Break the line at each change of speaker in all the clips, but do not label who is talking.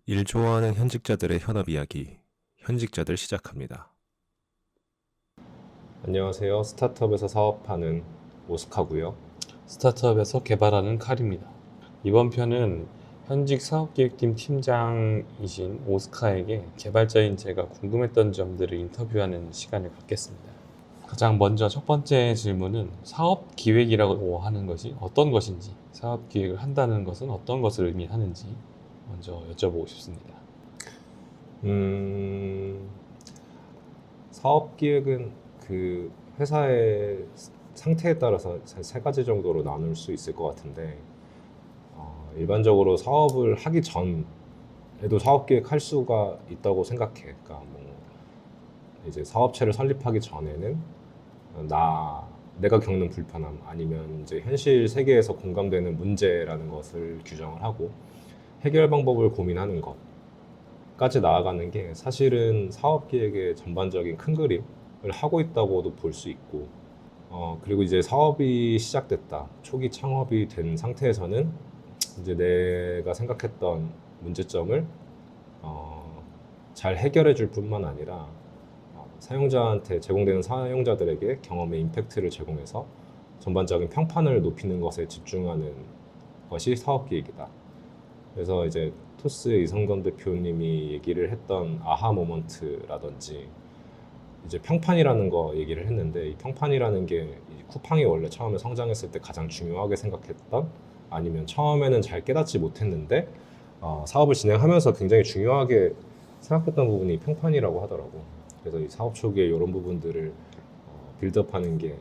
일 좋아하는 현직자들의 현업 이야기, 현직자들 시작합니다. 안녕하세요. 스타트업에서 사업하는 오스카고요.
스타트업에서 개발하는 칼입니다. 이번 편은 현직 사업기획팀 팀장이신 오스카에게 개발자인 제가 궁금했던 점들을 인터뷰하는 시간을 갖겠습니다. 가장 먼저 첫 번째 질문은 사업기획이라고 하는 것이 어떤 것인지, 사업기획을 한다는 것은 어떤 것을 의미하는지 먼저 여쭤보고 싶습니다.
사업 기획은 그 회사의 상태에 따라서 세 가지 정도로 나눌 수 있을 것 같은데, 일반적으로 사업을 하기 전에도 사업 기획할 수가 있다고 생각해. 그러니까 뭐 이제 사업체를 설립하기 전에는 내가 겪는 불편함 아니면 이제 현실 세계에서 공감되는 문제라는 것을 규정을 하고 해결 방법을 고민하는 것까지 나아가는 게 사실은 사업 기획의 전반적인 큰 그림을 하고 있다고도 볼 수 있고, 그리고 이제 사업이 시작됐다, 초기 창업이 된 상태에서는 이제 내가 생각했던 문제점을 잘 해결해 줄 뿐만 아니라 사용자한테 제공되는 사용자들에게 경험의 임팩트를 제공해서 전반적인 평판을 높이는 것에 집중하는 것이 사업 기획이다. 그래서 이제 토스의 이성건 대표님이 얘기를 했던 아하 모먼트라든지 이제 평판이라는 거 얘기를 했는데, 이 평판이라는 게 이 쿠팡이 원래 처음에 성장했을 때 가장 중요하게 생각했던, 아니면 처음에는 잘 깨닫지 못했는데 사업을 진행하면서 굉장히 중요하게 생각했던 부분이 평판이라고 하더라고. 그래서 이 사업 초기에 이런 부분들을 빌드업하는 게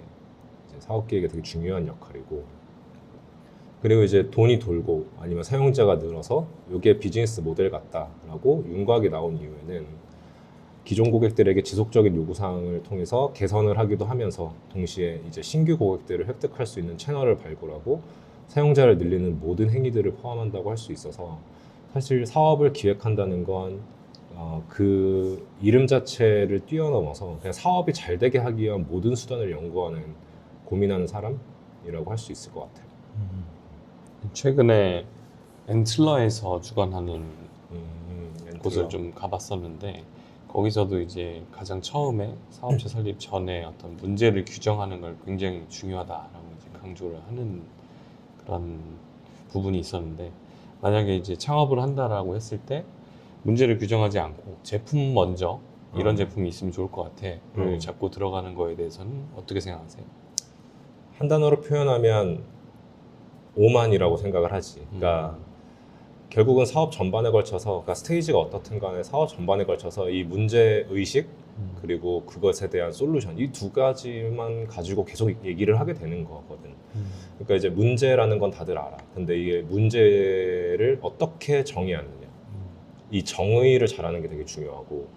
이제 사업 기획에 되게 중요한 역할이고, 그리고 이제 돈이 돌고 아니면 사용자가 늘어서 이게 비즈니스 모델 같다라고 윤곽이 나온 이후에는 기존 고객들에게 지속적인 요구사항을 통해서 개선을 하기도 하면서 동시에 이제 신규 고객들을 획득할 수 있는 채널을 발굴하고 사용자를 늘리는 모든 행위들을 포함한다고 할 수 있어서, 사실 사업을 기획한다는 건 그 이름 자체를 뛰어넘어서 그냥 사업이 잘 되게 하기 위한 모든 수단을 연구하는, 고민하는 사람이라고 할 수 있을 것 같아요.
최근에 엔틀러에서 주관하는 곳을
엔틀러.
좀 가봤었는데, 거기서도 이제 가장 처음에 사업체 설립 전에 어떤 문제를 규정하는 걸 굉장히 중요하다라고 이제 강조를 하는 그런 부분이 있었는데, 만약에 이제 창업을 한다라고 했을 때 문제를 규정하지 않고 제품 먼저 이런 제품이 있으면 좋을 것 같아를 잡고 들어가는 거에 대해서는 어떻게 생각하세요?
한 단어로 표현하면 오만이라고 생각을 하지. 그러니까 결국은 사업 전반에 걸쳐서, 그러니까 스테이지가 어떻든 간에 사업 전반에 걸쳐서 이 문제 의식 그리고 그것에 대한 솔루션, 이 두 가지만 가지고 계속 얘기를 하게 되는 거거든. 그러니까 이제 문제라는 건 다들 알아. 근데 이게 문제를 어떻게 정의하느냐, 이 정의를 잘하는 게 되게 중요하고,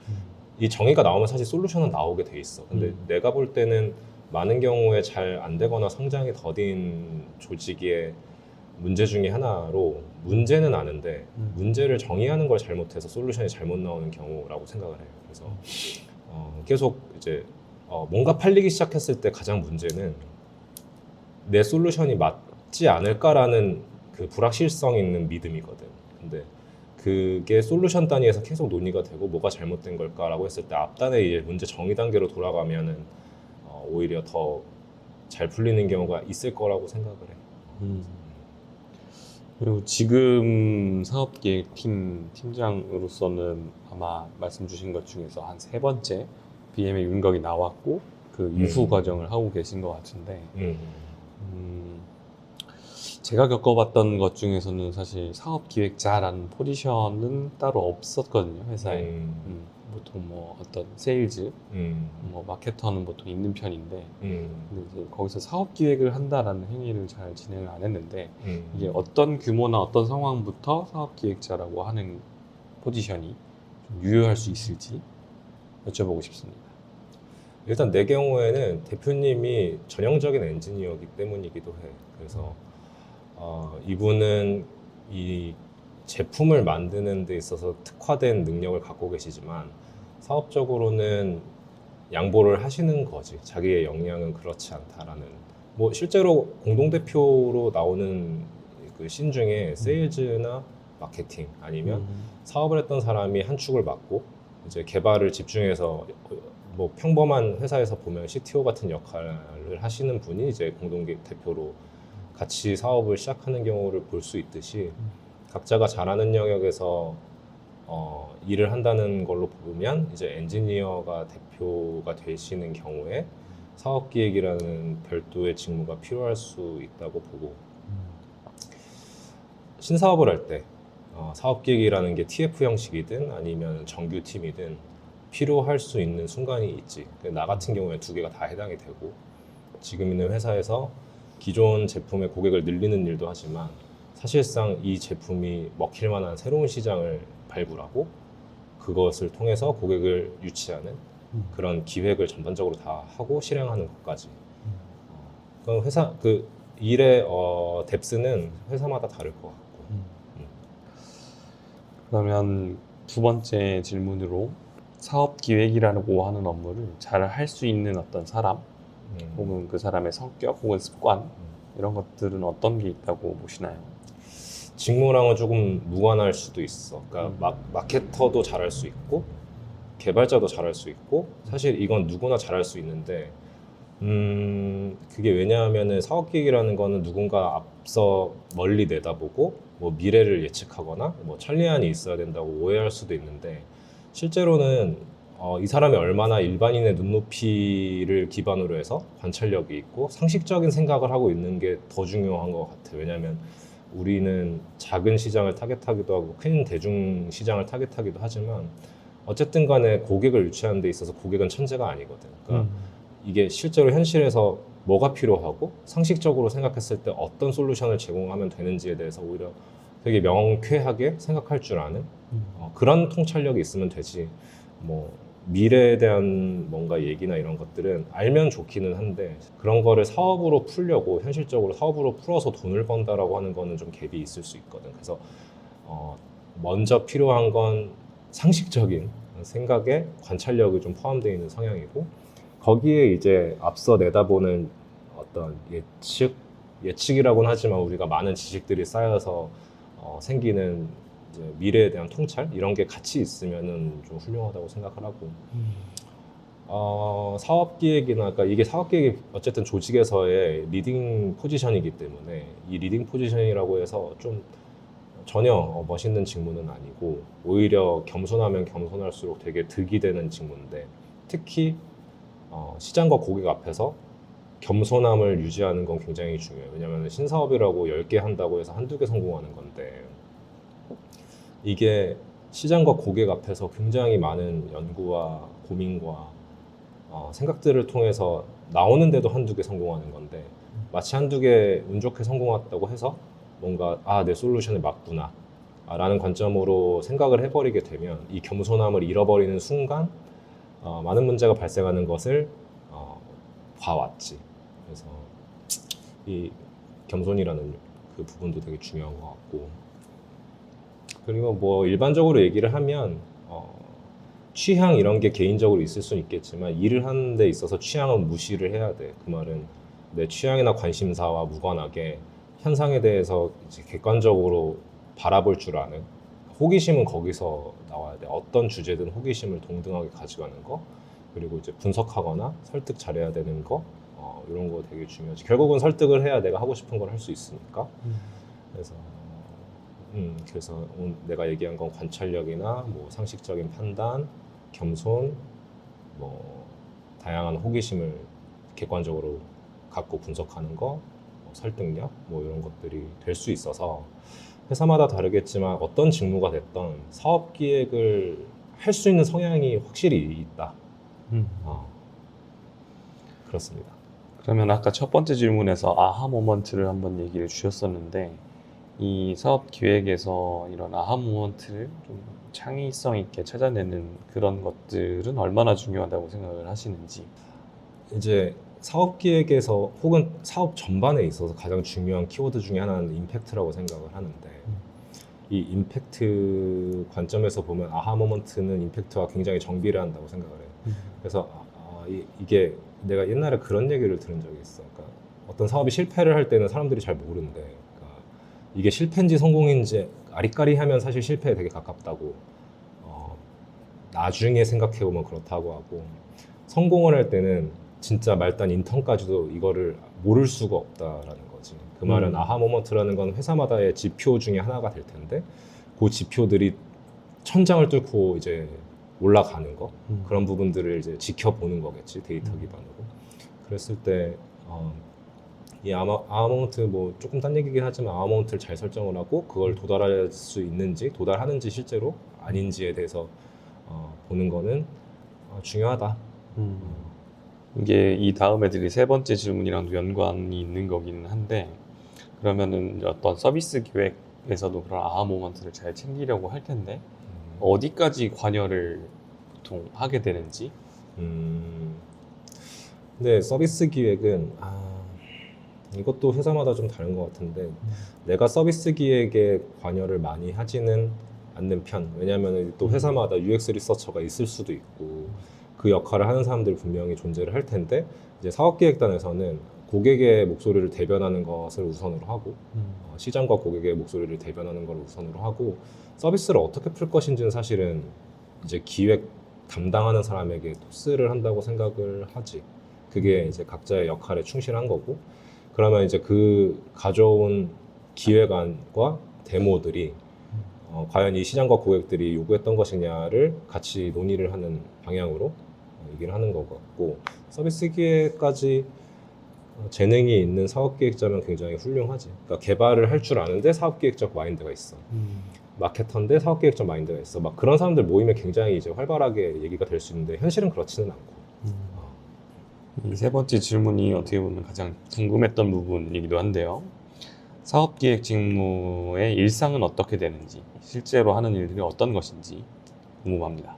이 정의가 나오면 사실 솔루션은 나오게 돼 있어. 근데 내가 볼 때는 많은 경우에 잘 안 되거나 성장이 더딘 조직의 문제 중에 하나로, 문제는 아는데 문제를 정의하는 걸 잘못해서 솔루션이 잘못 나오는 경우라고 생각을 해요. 그래서 계속 이제 뭔가 팔리기 시작했을 때 가장 문제는 내 솔루션이 맞지 않을까라는 그 불확실성 있는 믿음이거든. 근데 그게 솔루션 단위에서 계속 논의가 되고 뭐가 잘못된 걸까라고 했을 때 앞단에 이제 문제 정의 단계로 돌아가면은 오히려 더 잘 풀리는 경우가 있을 거라고 생각을 해.
그리고 지금 사업기획팀 팀장으로서는 아마 말씀 주신 것 중에서 한 세 번째 BM의 윤곽이 나왔고 그 이후 과정을 하고 계신 것 같은데, 제가 겪어봤던 것 중에서는 사실 사업기획자라는 포지션은 따로 없었거든요, 회사에. 보통 뭐 어떤 세일즈, 뭐 마케터는 보통 있는 편인데, 근데 이제 거기서 사업 기획을 한다라는 행위를 잘 진행을 안 했는데, 이게 어떤 규모나 어떤 상황부터 사업 기획자라고 하는 포지션이 좀 유효할 수 있을지 여쭤보고 싶습니다.
일단 내 경우에는 대표님이 전형적인 엔지니어이기 때문이기도 해. 그래서 이분은 이 제품을 만드는 데 있어서 특화된 능력을 갖고 계시지만 사업적으로는 양보를 하시는 거지. 자기의 역량은 그렇지 않다라는. 뭐 실제로 공동대표로 나오는 그 씬 중에 세일즈나 마케팅 아니면 사업을 했던 사람이 한 축을 맡고 이제 개발을 집중해서 뭐 평범한 회사에서 보면 CTO 같은 역할을 하시는 분이 이제 공동 대표로 같이 사업을 시작하는 경우를 볼 수 있듯이 각자가 잘하는 영역에서 일을 한다는 걸로 보면 이제 엔지니어가 대표가 되시는 경우에 사업기획이라는 별도의 직무가 필요할 수 있다고 보고 신사업을 할 때 사업기획이라는 게 TF 형식이든 아니면 정규팀이든 필요할 수 있는 순간이 있지. 나 같은 경우에 두 개가 다 해당이 되고 지금 있는 회사에서 기존 제품의 고객을 늘리는 일도 하지만 사실상 이 제품이 먹힐 만한 새로운 시장을 발굴하고 그것을 통해서 고객을 유치하는 그런 기획을 전반적으로 다 하고 실행하는 것까지. 그럼 회사 그 일의 뎁스는 회사마다 다를 것 같고.
그러면 두 번째 질문으로 사업 기획이라고 하는 업무를 잘 할 수 있는 어떤 사람 혹은 그 사람의 성격 혹은 습관 이런 것들은 어떤 게 있다고 보시나요?
직무랑은 조금 무관할 수도 있어. 그러니까 마케터도 잘할 수 있고 개발자도 잘할 수 있고 사실 이건 누구나 잘할 수 있는데 그게 왜냐하면은 사업기획이라는 거는 누군가 앞서 멀리 내다보고 뭐 미래를 예측하거나 뭐 천리안이 있어야 된다고 오해할 수도 있는데 실제로는 이 사람이 얼마나 일반인의 눈높이를 기반으로 해서 관찰력이 있고 상식적인 생각을 하고 있는 게 더 중요한 것 같아요. 왜냐하면 우리는 작은 시장을 타겟하기도 하고 큰 대중 시장을 타겟하기도 하지만 어쨌든 간에 고객을 유치하는 데 있어서 고객은 천재가 아니거든. 그러니까 이게 실제로 현실에서 뭐가 필요하고 상식적으로 생각했을 때 어떤 솔루션을 제공하면 되는지에 대해서 오히려 되게 명쾌하게 생각할 줄 아는 그런 통찰력이 있으면 되지. 뭐 미래에 대한 뭔가 얘기나 이런 것들은 알면 좋기는 한데 그런 거를 사업으로 풀려고 현실적으로 사업으로 풀어서 돈을 번다라고 하는 거는 좀 갭이 있을 수 있거든. 그래서 먼저 필요한 건 상식적인 생각에 관찰력이 좀 포함되어 있는 성향이고 거기에 이제 앞서 내다보는 어떤 예측이라고는 하지만 우리가 많은 지식들이 쌓여서 생기는 이제 미래에 대한 통찰 이런 게 같이 있으면은 좀 훌륭하다고 생각을 하고 사업기획이나 그러니까 이게 사업기획이 어쨌든 조직에서의 리딩 포지션이기 때문에 이 리딩 포지션이라고 해서 좀 전혀 멋있는 직무는 아니고 오히려 겸손하면 겸손할수록 되게 득이 되는 직무인데 특히 시장과 고객 앞에서 겸손함을 유지하는 건 굉장히 중요해요. 왜냐하면 신사업이라고 10개 한다고 해서 한두 개 성공하는 건데 이게 시장과 고객 앞에서 굉장히 많은 연구와 고민과 생각들을 통해서 나오는데도 한두 개 성공하는 건데 마치 한두 개 운 좋게 성공했다고 해서 뭔가 내 솔루션이 맞구나 라는 관점으로 생각을 해버리게 되면 이 겸손함을 잃어버리는 순간 많은 문제가 발생하는 것을 봐왔지. 그래서 이 겸손이라는 그 부분도 되게 중요한 것 같고 그리고 뭐 일반적으로 얘기를 하면 취향 이런 게 개인적으로 있을 수는 있겠지만 일을 하는 데 있어서 취향은 무시를 해야 돼. 그 말은 내 취향이나 관심사와 무관하게 현상에 대해서 이제 객관적으로 바라볼 줄 아는 호기심은 거기서 나와야 돼. 어떤 주제든 호기심을 동등하게 가져가는 거 그리고 이제 분석하거나 설득 잘해야 되는 거 이런 거 되게 중요하지. 결국은 설득을 해야 내가 하고 싶은 걸 할 수 있으니까. 그래서 내가 얘기한 건 관찰력이나 뭐 상식적인 판단, 겸손, 뭐 다양한 호기심을 객관적으로 갖고 분석하는 거, 설득력 뭐 이런 것들이 될 수 있어서 회사마다 다르겠지만 어떤 직무가 됐던 사업 기획을 할 수 있는 성향이 확실히 있다. 그렇습니다.
그러면 아까 첫 번째 질문에서 아하 모먼트를 한번 얘기를 주셨었는데 이 사업 기획에서 이런 아하 모먼트를 좀 창의성 있게 찾아내는 그런 것들은 얼마나 중요하다고 생각을 하시는지.
이제 사업 기획에서 혹은 사업 전반에 있어서 가장 중요한 키워드 중에 하나는 임팩트라고 생각을 하는데 이 임팩트 관점에서 보면 아하 모먼트는 임팩트와 굉장히 정비를 한다고 생각을 해요. 그래서 이게 내가 옛날에 그런 얘기를 들은 적이 있어. 그러니까 어떤 사업이 실패를 할 때는 사람들이 잘 모르는데 그러니까 이게 실패인지 성공인지 아리까리하면 사실 실패에 되게 가깝다고 나중에 생각해보면 그렇다고 하고 성공을 할 때는 진짜 말단 인턴까지도 이거를 모를 수가 없다라는 거지. 그 말은 아하 모먼트라는 건 회사마다의 지표 중에 하나가 될 텐데 그 지표들이 천장을 뚫고 이제 올라가는 거 그런 부분들을 이제 지켜보는 거겠지 데이터 기반으로. 그랬을 때 이 아마운트 뭐 조금 딴 얘기긴 하지만 아마운트를 잘 설정을 하고 그걸 도달할 수 있는지 도달하는지 실제로 아닌지에 대해서 보는 거는 중요하다.
이게 이 다음에 드릴 세 번째 질문이랑도 연관이 있는 거기는 한데 그러면은 어떤 서비스 기획에서도 그런 아하 모먼트를 잘 챙기려고 할 텐데 어디까지 관여를 보통 하게 되는지.
근데 서비스 기획은 이것도 회사마다 좀 다른 것 같은데 내가 서비스 기획에 관여를 많이 하지는 않는 편. 왜냐하면 또 회사마다 UX 리서처가 있을 수도 있고 그 역할을 하는 사람들이 분명히 존재를 할 텐데 이제 사업기획단에서는 고객의 목소리를 대변하는 것을 우선으로 하고 시장과 고객의 목소리를 대변하는 걸 우선으로 하고 서비스를 어떻게 풀 것인지는 사실은 이제 기획 담당하는 사람에게 토스를 한다고 생각을 하지. 그게 이제 각자의 역할에 충실한 거고 그러면 이제 그 가져온 기획안과 데모들이 과연 이 시장과 고객들이 요구했던 것이냐를 같이 논의를 하는 방향으로 얘기를 하는 것 같고 서비스 기획까지 재능이 있는 사업기획자면 굉장히 훌륭하지. 그러니까 개발을 할 줄 아는데 사업기획적 마인드가 있어. 마케터인데 사업기획적 마인드가 있어. 막 그런 사람들 모이면 굉장히 이제 활발하게 얘기가 될 수 있는데 현실은 그렇지는 않고.
이 세 번째 질문이 어떻게 보면 가장 궁금했던 부분이기도 한데요. 사업기획 직무의 일상은 어떻게 되는지, 실제로 하는 일들이 어떤 것인지 궁금합니다.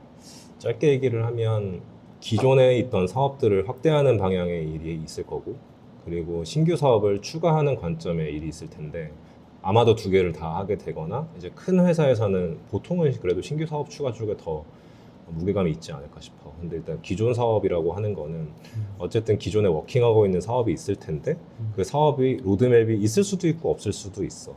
짧게 얘기를 하면 기존에 있던 사업들을 확대하는 방향의 일이 있을 거고 그리고 신규 사업을 추가하는 관점의 일이 있을 텐데 아마도 두 개를 다 하게 되거나 이제 큰 회사에서는 보통은 그래도 신규 사업 추가 쪽에 더 무게감이 있지 않을까 싶어. 근데 일단 기존 사업이라고 하는 거는 어쨌든 기존에 워킹하고 있는 사업이 있을 텐데 그 사업이 로드맵이 있을 수도 있고 없을 수도 있어.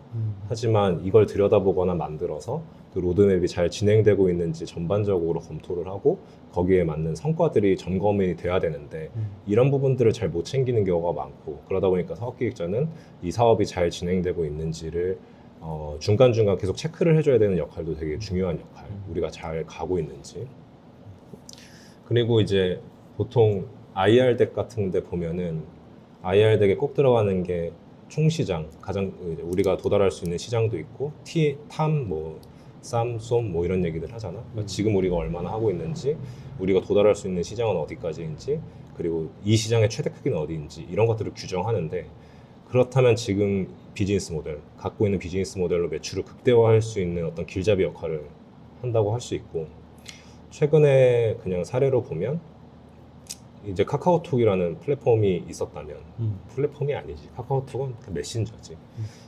하지만 이걸 들여다보거나 만들어서 그 로드맵이 잘 진행되고 있는지 전반적으로 검토를 하고 거기에 맞는 성과들이 점검이 돼야 되는데 이런 부분들을 잘 못 챙기는 경우가 많고 그러다 보니까 사업기획자는 이 사업이 잘 진행되고 있는지를 중간중간 계속 체크를 해줘야 되는 역할도 되게 중요한 역할. 우리가 잘 가고 있는지. 그리고 이제 보통 IR 덱 같은 데 보면은 IR 덱에 꼭 들어가는 게 총시장, 가장 우리가 도달할 수 있는 시장도 있고 탐, 뭐 쌈, 쏨, 뭐 이런 얘기들 하잖아. 그러니까 지금 우리가 얼마나 하고 있는지, 우리가 도달할 수 있는 시장은 어디까지인지, 그리고 이 시장의 최대 크기는 어디인지 이런 것들을 규정하는데 그렇다면 지금 비즈니스 모델, 갖고 있는 비즈니스 모델로 매출을 극대화할 수 있는 어떤 길잡이 역할을 한다고 할 수 있고 최근에 그냥 사례로 보면 이제 카카오톡이라는 플랫폼이 있었다면 플랫폼이 아니지. 카카오톡은 그 메신저지.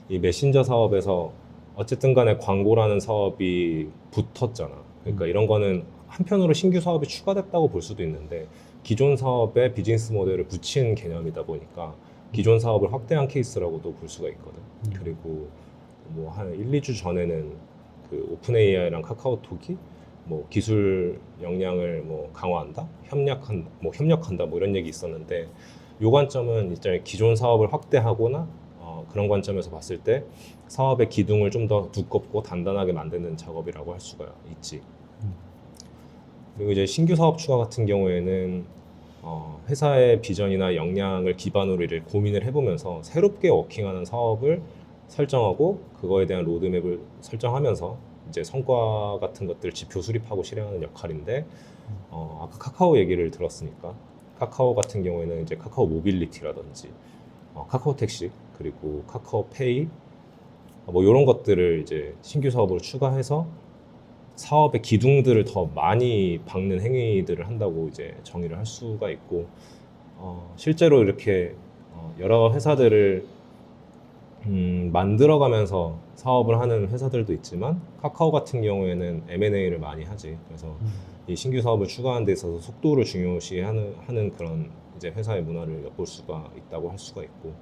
이 메신저 사업에서 어쨌든 간에 광고라는 사업이 붙었잖아. 그러니까 이런 거는 한편으로 신규 사업이 추가됐다고 볼 수도 있는데 기존 사업에 비즈니스 모델을 붙인 개념이다 보니까 기존 사업을 확대한 케이스라고도 볼 수가 있거든. 그리고 뭐 한 1, 2주 전에는 그 오픈 AI랑 카카오톡이 뭐 기술 역량을 뭐 강화한다, 협력한다, 뭐 이런 얘기 있었는데 요 관점은 일단 기존 사업을 확대하거나 그런 관점에서 봤을 때 사업의 기둥을 좀 더 두껍고 단단하게 만드는 작업이라고 할 수가 있지. 그리고 이제 신규 사업 추가 같은 경우에는 회사의 비전이나 역량을 기반으로 이를 고민을 해보면서 새롭게 워킹하는 사업을 설정하고 그거에 대한 로드맵을 설정하면서 이제 성과 같은 것들 지표 수립하고 실행하는 역할인데 아까 카카오 얘기를 들었으니까 카카오 같은 경우에는 이제 카카오 모빌리티라든지 카카오 택시 그리고 카카오 페이 뭐 이런 것들을 이제 신규 사업으로 추가해서 사업의 기둥들을 더 많이 박는 행위들을 한다고 이제 정의를 할 수가 있고 실제로 이렇게 여러 회사들을 만들어가면서 사업을 하는 회사들도 있지만 카카오 같은 경우에는 M&A를 많이 하지. 그래서 이 신규 사업을 추가하는 데 있어서 속도를 중요시하는 그런 이제 회사의 문화를 엿볼 수가 있다고 할 수가 있고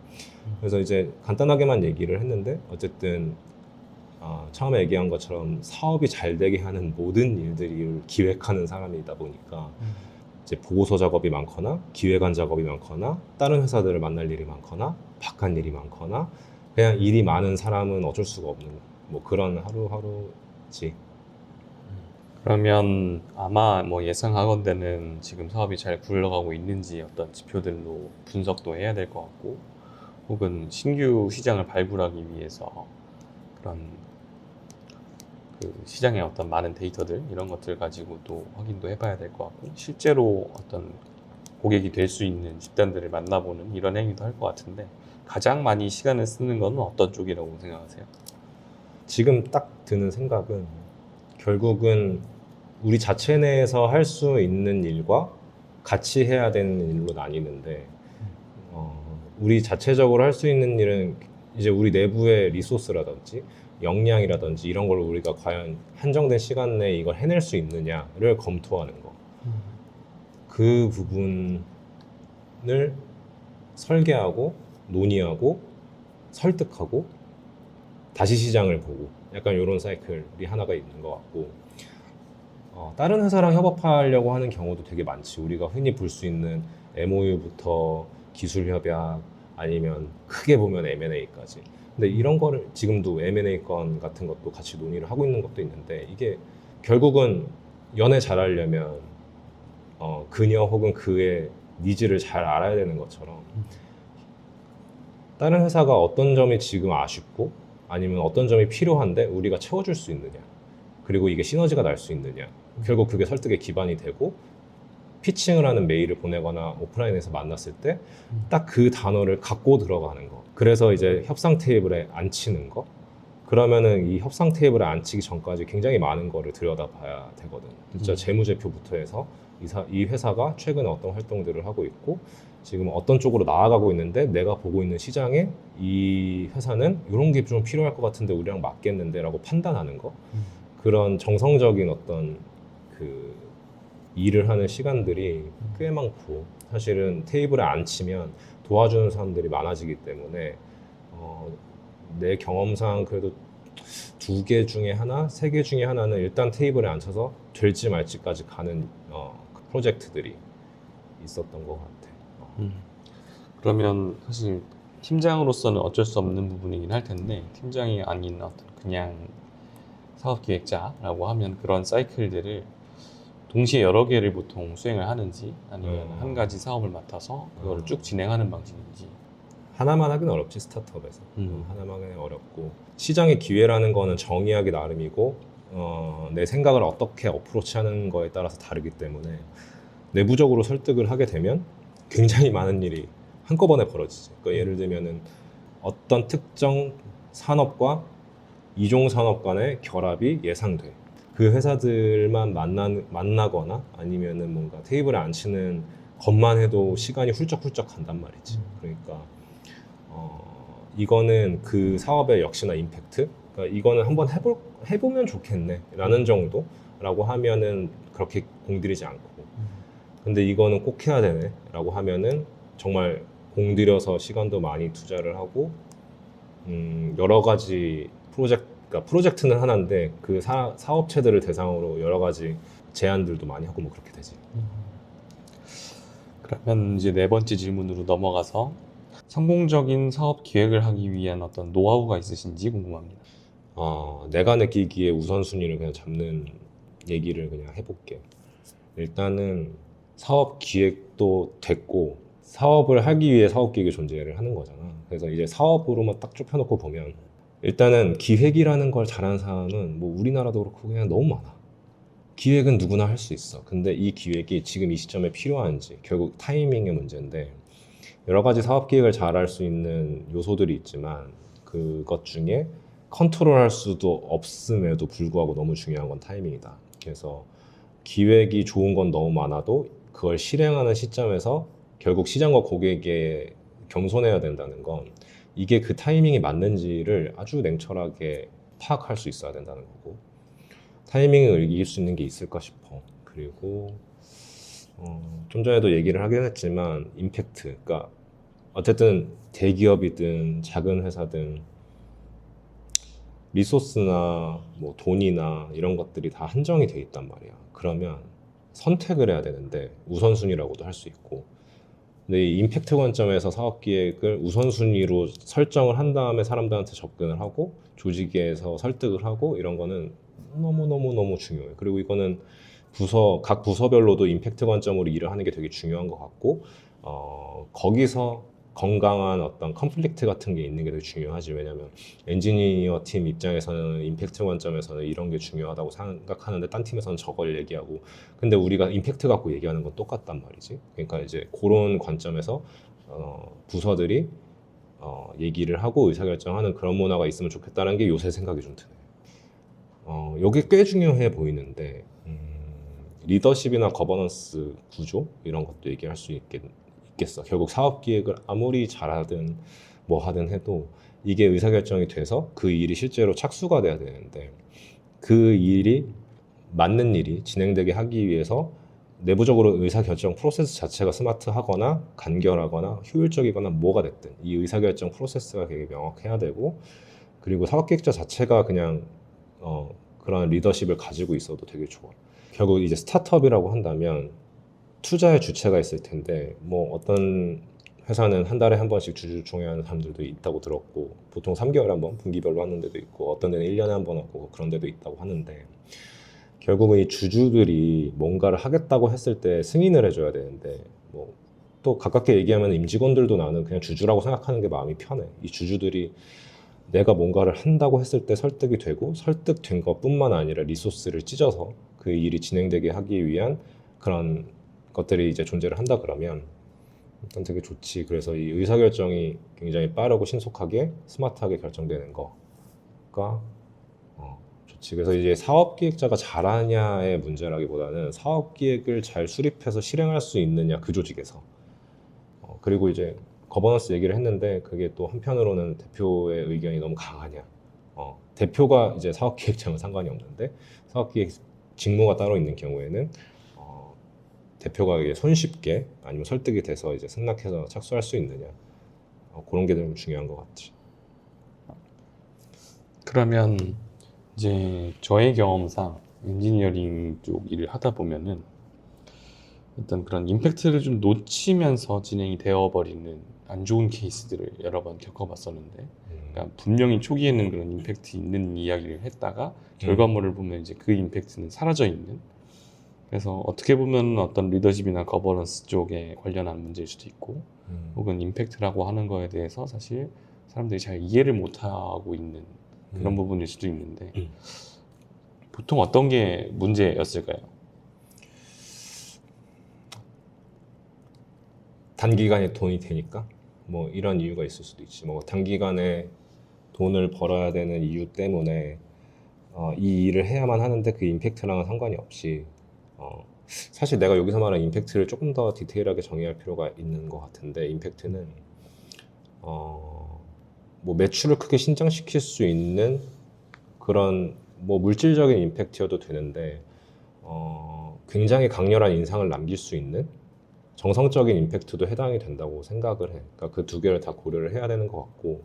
그래서 이제 간단하게만 얘기를 했는데 어쨌든 처음에 얘기한 것처럼 사업이 잘 되게 하는 모든 일들을 기획하는 사람이다 보니까 이제 보고서 작업이 많거나 기획안 작업이 많거나 다른 회사들을 만날 일이 많거나 바깥 일이 많거나 그냥 일이 많은 사람은 어쩔 수가 없는 뭐 그런 하루하루지.
그러면 아마 뭐 예상하건대는 지금 사업이 잘 굴러가고 있는지 어떤 지표들로 분석도 해야 될 것 같고, 혹은 신규 시장을 발굴하기 위해서 그런 그 시장의 어떤 많은 데이터들 이런 것들 가지고 또 확인도 해봐야 될 것 같고, 실제로 어떤 고객이 될 수 있는 집단들을 만나보는 이런 행위도 할 것 같은데, 가장 많이 시간을 쓰는 건 어떤 쪽이라고 생각하세요?
지금 딱 드는 생각은 결국은 우리 자체 내에서 할 수 있는 일과 같이 해야 되는 일로 나뉘는데, 우리 자체적으로 할 수 있는 일은 이제 우리 내부의 리소스라든지 역량이라든지 이런 걸 우리가 과연 한정된 시간 내에 이걸 해낼 수 있느냐를 검토하는 거. 그 부분을 설계하고 논의하고 설득하고 다시 시장을 보고 약간 이런 사이클이 하나가 있는 것 같고, 다른 회사랑 협업하려고 하는 경우도 되게 많지. 우리가 흔히 볼 수 있는 MOU부터 기술 협약 아니면 크게 보면 M&A까지. 근데 이런 거를 지금도 M&A 건 같은 것도 같이 논의를 하고 있는 것도 있는데, 이게 결국은 연애 잘하려면 그녀 혹은 그의 니즈를 잘 알아야 되는 것처럼 다른 회사가 어떤 점이 지금 아쉽고 아니면 어떤 점이 필요한데 우리가 채워줄 수 있느냐, 그리고 이게 시너지가 날 수 있느냐, 결국 그게 설득의 기반이 되고 피칭을 하는 메일을 보내거나 오프라인에서 만났을 때 딱 그 단어를 갖고 들어가는 거. 그래서 이제 협상 테이블에 앉히는 거. 그러면은 이 협상 테이블에 앉히기 전까지 굉장히 많은 거를 들여다봐야 되거든. 진짜 재무제표부터 해서 이 회사가 최근에 어떤 활동들을 하고 있고 지금 어떤 쪽으로 나아가고 있는데 내가 보고 있는 시장에 이 회사는 이런 게 좀 필요할 것 같은데 우리랑 맞겠는데 라고 판단하는 거. 그런 정성적인 어떤 그 일을 하는 시간들이 꽤 많고, 사실은 테이블에 앉히면 도와주는 사람들이 많아지기 때문에 내 경험상 그래도 2개 중에 하나, 3개 중에 하나는 일단 테이블에 앉혀서 될지 말지까지 가는 프로젝트들이 있었던 것 같아.
그러면 사실 팀장으로서는 어쩔 수 없는 부분이긴 할 텐데, 팀장이 아닌 어떤 그냥 사업기획자라고 하면 그런 사이클들을 동시에 여러 개를 보통 수행을 하는지, 아니면 한 가지 사업을 맡아서 그거를 쭉 진행하는 방식인지.
하나만 하긴 어렵지, 스타트업에서. 하나만 하긴 어렵고, 시장의 기회라는 거는 정의하기 나름이고 내 생각을 어떻게 어프로치하는 거에 따라서 다르기 때문에 내부적으로 설득을 하게 되면 굉장히 많은 일이 한꺼번에 벌어지지. 그러니까 예를 들면은 어떤 특정 산업과 이종 산업 간의 결합이 예상돼. 그 회사들만 만나거나 아니면은 뭔가 테이블에 앉히는 것만 해도 시간이 훌쩍훌쩍 간단 말이지. 그러니까 이거는 그 사업의 역시나 임팩트. 그러니까 이거는 한번 해보면 좋겠네 라는 정도라고 하면은 그렇게 공들이지 않고, 근데 이거는 꼭 해야 되네 라고 하면은 정말 공들여서 시간도 많이 투자를 하고 여러 가지 그러니까 프로젝트는 하나인데 그 사업체들을 대상으로 여러 가지 제안들도 많이 하고 뭐 그렇게 되지.
그러면 이제 4번째 질문으로 넘어가서 성공적인 사업 기획을 하기 위한 어떤 노하우가 있으신지 궁금합니다.
내가 느끼기에 우선순위를 그냥 잡는 얘기를 그냥 해볼게. 일단은 사업 기획도 됐고 사업을 하기 위해 사업 기획이 존재를 하는 거잖아. 그래서 이제 사업으로만 딱 좁혀놓고 보면 일단은 기획이라는 걸 잘하는 사람은 뭐 우리나라도 그렇고 그냥 너무 많아. 기획은 누구나 할 수 있어. 근데 이 기획이 지금 이 시점에 필요한지 결국 타이밍의 문제인데, 여러 가지 사업 기획을 잘할 수 있는 요소들이 있지만 그것 중에 컨트롤할 수도 없음에도 불구하고 너무 중요한 건 타이밍이다. 그래서 기획이 좋은 건 너무 많아도 그걸 실행하는 시점에서 결국 시장과 고객에 겸손해야 된다는 건 이게 그 타이밍이 맞는지를 아주 냉철하게 파악할 수 있어야 된다는 거고, 타이밍을 이길 수 있는 게 있을까 싶어. 그리고 좀 전에도 얘기를 하긴 했지만 임팩트, 그러니까 어쨌든 대기업이든 작은 회사든 리소스나 뭐 돈이나 이런 것들이 다 한정이 돼 있단 말이야. 그러면 선택을 해야 되는데 우선순위라고도 할 수 있고, 근데 이 임팩트 관점에서 사업 기획을 우선순위로 설정을 한 다음에 사람들한테 접근을 하고 조직에서 설득을 하고 이런 거는 너무 중요해. 그리고 이거는 각 부서별로도 임팩트 관점으로 일을 하는 게 되게 중요한 것 같고, 거기서 건강한 어떤 컨플릭트 같은 게 있는 게 되게 중요하지. 왜냐면 엔지니어 팀 입장에서는 임팩트 관점에서는 이런 게 중요하다고 생각하는데 딴 팀에서는 저걸 얘기하고, 근데 우리가 임팩트 갖고 얘기하는 건 똑같단 말이지. 그러니까 이제 그런 관점에서 부서들이 얘기를 하고 의사결정하는 그런 문화가 있으면 좋겠다는 게 요새 생각이 좀 드네요. 이게 꽤 중요해 보이는데, 리더십이나 거버넌스 구조 이런 것도 얘기할 수 있겠어. 결국 사업 기획을 아무리 잘하든 뭐 하든 해도 이게 의사결정이 돼서 그 일이 실제로 착수가 돼야 되는데, 그 일이 맞는 일이 진행되게 하기 위해서 내부적으로 의사결정 프로세스 자체가 스마트하거나 간결하거나 효율적이거나 뭐가 됐든 이 의사결정 프로세스가 되게 명확해야 되고, 그리고 사업기획자 자체가 그냥 그런 리더십을 가지고 있어도 되게 좋아. 결국 이제 스타트업이라고 한다면 투자의 주체가 있을 텐데, 뭐 어떤 회사는 한 달에 한 번씩 주주총회하는 사람들도 있다고 들었고, 보통 3개월에 한 번 분기별로 하는 데도 있고, 어떤 데는 1년에 한 번 하고 그런 데도 있다고 하는데, 결국은 이 주주들이 뭔가를 하겠다고 했을 때 승인을 해줘야 되는데, 뭐 또 가깝게 얘기하면 임직원들도 나는 그냥 주주라고 생각하는 게 마음이 편해. 이 주주들이 내가 뭔가를 한다고 했을 때 설득이 되고, 설득된 것뿐만 아니라 리소스를 찢어서 그 일이 진행되게 하기 위한 그런 것들이 이제 존재를 한다 그러면 일단 되게 좋지. 그래서 이 의사결정이 굉장히 빠르고 신속하게 스마트하게 결정되는 거가 좋지. 그래서 이제 사업기획자가 잘하냐의 문제라기보다는 사업기획을 잘 수립해서 실행할 수 있느냐, 그 조직에서. 그리고 이제 거버넌스 얘기를 했는데, 그게 또 한편으로는 대표의 의견이 너무 강하냐. 대표가 이제 사업기획자는 상관이 없는데 사업기획 직무가 따로 있는 경우에는 대표가 이게 손쉽게 아니면 설득이 돼서 이제 승낙해서 착수할 수 있느냐, 그런 게 좀 중요한 것 같지.
그러면 이제 저의 경험상 엔지니어링 쪽 일을 하다 보면은 어떤 그런 임팩트를 좀 놓치면서 진행이 되어버리는 안 좋은 케이스들을 여러 번 겪어봤었는데, 그러니까 분명히 초기에는 그런 임팩트 있는 이야기를 했다가 결과물을 보면 이제 그 임팩트는 사라져 있는, 그래서 어떻게 보면 어떤 리더십이나 거버넌스 쪽에 관련한 문제일 수도 있고, 혹은 임팩트라고 하는 거에 대해서 사실 사람들이 잘 이해를 못하고 있는 그런 부분일 수도 있는데, 보통 어떤 게 문제였을까요?
단기간에 돈이 되니까 뭐 이런 이유가 있을 수도 있지. 뭐 단기간에 돈을 벌어야 되는 이유 때문에 이 일을 해야만 하는데 그 임팩트랑은 상관이 없이, 사실 내가 여기서 말하는 임팩트를 조금 더 디테일하게 정의할 필요가 있는 것 같은데, 임팩트는 뭐 매출을 크게 신장시킬 수 있는 그런 뭐 물질적인 임팩트여도 되는데, 굉장히 강렬한 인상을 남길 수 있는 정성적인 임팩트도 해당이 된다고 생각을 해. 그러니까 그 두 개를 다 고려를 해야 되는 것 같고,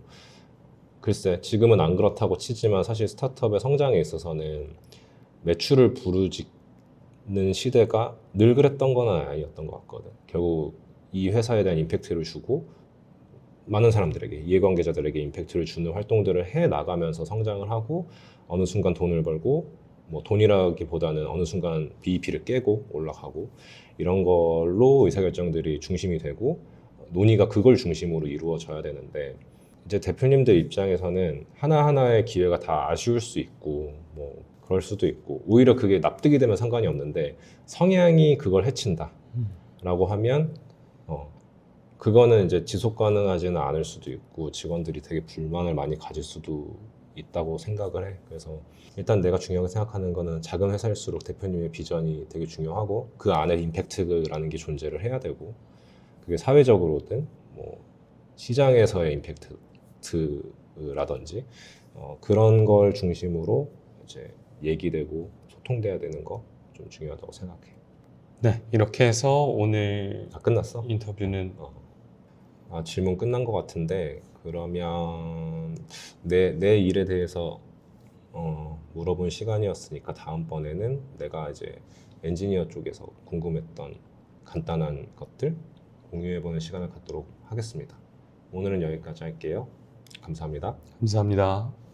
글쎄 지금은 안 그렇다고 치지만 사실 스타트업의 성장에 있어서는 매출을 부르짖는 시대가 늘 그랬던 건 아니었던 것 같거든. 결국 이 회사에 대한 임팩트를 주고 많은 사람들에게, 이해관계자들에게 임팩트를 주는 활동들을 해 나가면서 성장을 하고, 어느 순간 돈을 벌고, 뭐 돈이라기보다는 어느 순간 BEP를 깨고 올라가고, 이런 걸로 의사결정들이 중심이 되고 논의가 그걸 중심으로 이루어져야 되는데, 이제 대표님들 입장에서는 하나하나의 기회가 다 아쉬울 수 있고 뭐 그럴 수도 있고, 오히려 그게 납득이 되면 상관이 없는데 성향이 그걸 해친다 라고 하면 그거는 이제 지속 가능하지는 않을 수도 있고, 직원들이 되게 불만을 많이 가질 수도 있다고 생각을 해. 그래서 일단 내가 중요하게 생각하는 거는 작은 회사일수록 대표님의 비전이 되게 중요하고, 그 안에 임팩트라는 게 존재를 해야 되고, 그게 사회적으로든 뭐 시장에서의 임팩트라든지 그런 걸 중심으로 이제 얘기되고 소통돼야 되는 거 좀 중요하다고 생각해.
네, 이렇게 해서 오늘
끝났어?
인터뷰는
질문 끝난 것 같은데, 그러면 내 일에 대해서 물어본 시간이었으니까 다음번에는 내가 이제 엔지니어 쪽에서 궁금했던 간단한 것들 공유해보는 시간을 갖도록 하겠습니다. 오늘은 여기까지 할게요. 감사합니다.
감사합니다.